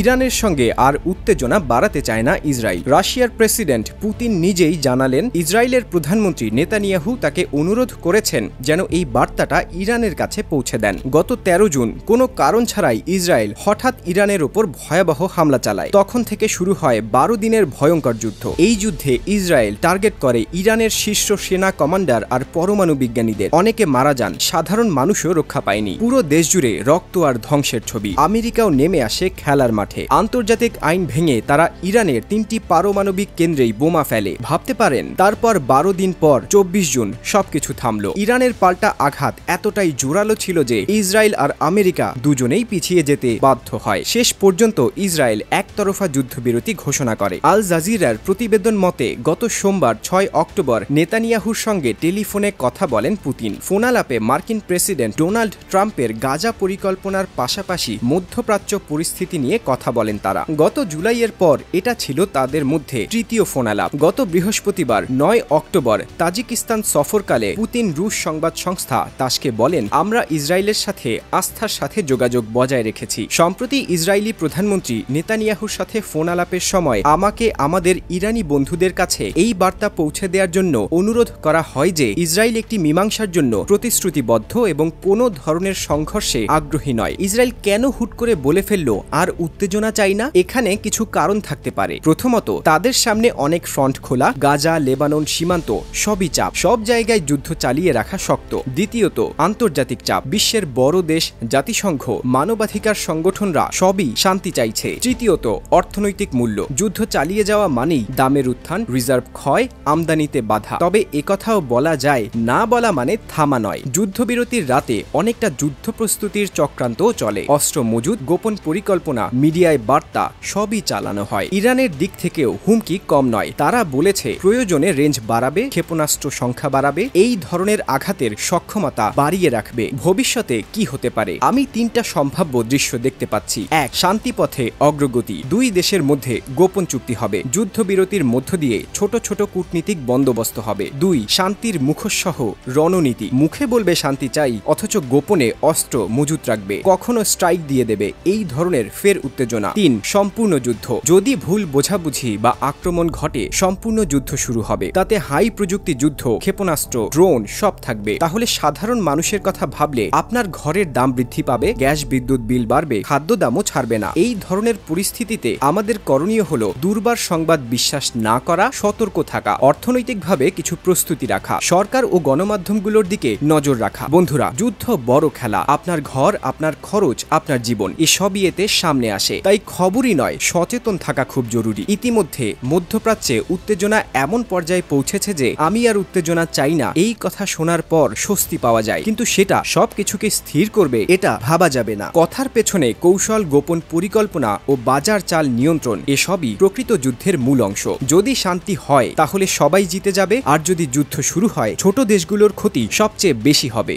ইরানের সঙ্গে আর উত্তেজনা বাড়াতে চায় না ইসরায়েল। রাশিয়ার প্রেসিডেন্ট পুতিন নিজেই জানালেন, ইসরায়েলের প্রধানমন্ত্রী নেতানিয়াহু তাকে অনুরোধ করেছেন যেন এই বার্তাটা ইরানের কাছে পৌঁছে দেন। গত ১৩ জুন কোনো কারণ ছাড়াই ইসরায়েল হঠাৎ ইরানের ওপর ভয়াবহ হামলা চালায়। তখন থেকে শুরু হয় ১২ দিনের ভয়ঙ্কর যুদ্ধ। এই যুদ্ধে ইসরায়েল টার্গেট করে ইরানের শীর্ষ সেনা কমান্ডার আর পরমাণু বিজ্ঞানীদের। অনেকে মারা যান, সাধারণ মানুষও রক্ষা পায়নি। পুরো দেশ জুড়ে রক্ত আর ধ্বংসের ছবি। আমেরিকাও নেমে আসে খেলার মাঠে। আন্তর্জাতিক আইন ভেঙে তারা ইরানের ৩টি পারমাণবিক কেন্দ্রেই বোমা ফেলে। ভাবতে পারেন, তারপর ১২ দিন পর ২৪ জুন সবকিছু থামল। ইরানের পাল্টা আঘাত এতটাই জোরালো ছিল যে ইসরায়েল আর আমেরিকা দুজনেই পিছিয়ে যেতে বাধ্য হয়। শেষ পর্যন্ত ইসরায়েল একতরফা যুদ্ধবিরতি ঘোষণা করে। আল জাজিরার প্রতিবেদন মতে গত সোমবার ৬ অক্টোবর নেতানিয়াহুর সঙ্গে টেলিফোনে কথা বলেন পুতিন। ফোনালাপে মার্কিন প্রেসিডেন্ট ডোনাল্ড ট্রাম্পের গাজা পরিকল্পনার পাশাপাশি মধ্যপ্রাচ্য পরিস্থিতি নিয়ে কথা বলেন তারা। গত জুলাইয়ের পর এটা ছিল তাদের মধ্যে তৃতীয় ফোনালাপ। গত বৃহস্পতিবার ৯ অক্টোবর তাজিকিস্তান সফরকালে পুতিন রুশ সংবাদ সংস্থা তাসকে বলেন, আমরা ইসরায়েলের সাথে আস্থার সাথে যোগাযোগ বজায় রেখেছি। সম্প্রতি ইসরায়েলি প্রধানমন্ত্রী নেতানিয়াহুর সাথে ফোনালাপের সময় আমাকে আমাদের ইরানি বন্ধুদের কাছে এই বার্তা পৌঁছে দেওয়ার জন্য অনুরোধ করা হয় যে ইসরায়েল একটি মীমাংসার জন্য প্রতিশ্রুতিবদ্ধ এবং কোনো ধরনের সংঘর্ষে আগ্রহী নয়। ইসরায়েল কেন হুট করে বলে ফেলল আর উত্তেজনা চাই না? এখানে কিছু কারণ থাকতে পারে। প্রথমত, তাদের সামনে অনেক ফ্রন্ট খোলা। গাজা, লেবানন সীমান্ত সবই চাপ। সব জায়গায় যুদ্ধ চালিয়ে রাখা শক্ত। দ্বিতীয়ত, আন্তর্জাতিক চাপ। বিশ্বের বড় দেশ, জাতিসংঘ, মানবাধিকার সংগঠনরা সবই শান্তি চাইছে। তৃতীয়ত, অর্থনৈতিক মূল্য। যুদ্ধ চালিয়ে যাওয়া মানেই দামের উত্থান, রিজার্ভ ক্ষয়, আমদানিতে বাধা। তবে একথাও বলা যায়, না বলা মানে থামা নয়। যুদ্ধবিরতির রাতে অনেকটা যুদ্ধ প্রস্তুতির চক্রান্তও চলে। অস্ত্র মজুদ, গোপন পরিকল্পনা, মিডিয়ায় বার্তা সবই চালানো হয়। ইরানের দিক থেকেও হুমকি কম নয়। তারা বলেছে প্রয়োজনে রেঞ্জ বাড়াবে, ক্ষেপণাস্ত্র সংখ্যা বাড়াবে, এই ধরনের আঘাতের সক্ষমতা বাড়িয়ে রাখবে। ভবিষ্যতে কি হতে পারে? আমি ৩টা সম্ভাব্য দৃশ্য দেখতে পাচ্ছি। ১. শান্তিপথে অগ্রগতি। ২. দেশের মধ্যে গোপন চুক্তি হবে। যুদ্ধবিরতির মধ্য দিয়ে ছোট ছোট কূটনীতিক বন্দোবস্ত হবে। ২. শান্তির মুখোশসহ রণনীতি। মুখে বলবে শান্তি চাই, অথচ গোপনে অস্ত্র মজুত রাখবে। কখনো স্ট্রাইক দিয়ে দেবে। এই ধরনের ফের উত্তেজনা। ৩. সম্পূর্ণ যুদ্ধ। যদি ভুল বোঝাবুঝি বা আক্রমণ ঘটে, সম্পূর্ণ যুদ্ধ শুরু হবে। তাতে হাই প্রযুক্তি যুদ্ধ, ক্ষেপণাস্ত্র, ড্রোন সব থাকবে। তাহলে সাধারণ মানুষের কথা ভাবলে আপনার ঘরের দাম বৃদ্ধি পাবে, গ্যাস বিদ্যুৎ বিল বাড়বে, খাদ্য দামও ছাড়বে না। এই ধরনের পরিস্থিতিতে আমাদের করণীয় হলো দুর্বার সংবাদ বিশ্বাস না করা, সতর্ক থাকা, অর্থনৈতিকভাবে কিছু প্রস্তুতি রাখা, সরকার ও গণমাধ্যমগুলোর দিকে নজর রাখা। বন্ধুরা, যুদ্ধ বড় খেলা। আপনার ঘর, আপনার খরচ, আপনার জীবন এসবই এতে সামনে আসে। তাই খবরই নয়, সচেতন থাকা খুব জরুরি। ইতিমধ্যে মধ্যপ্রাচ্যে উত্তেজনা এমন পর্যায়ে পৌঁছেছে যে আমি আর উত্তেজনা চাই না এই কথা শোনার পর স্বস্তি পাওয়া যায়, কিন্তু সেটা সবকিছুকে স্থির করবে এটা ভাবা যাবে না। কথার পেছনে কৌশল, গোপন পরিকল্পনা ও বাজার চাল নিয়ন্ত্রণ এসবই প্রকৃত যুদ্ধের মূল অংশ। যদি শান্তি হয় তাহলে সবাই জিতে যাবে, আর যদি যুদ্ধ শুরু হয় ছোট দেশগুলোর ক্ষতি সবচেয়ে বেশি হবে।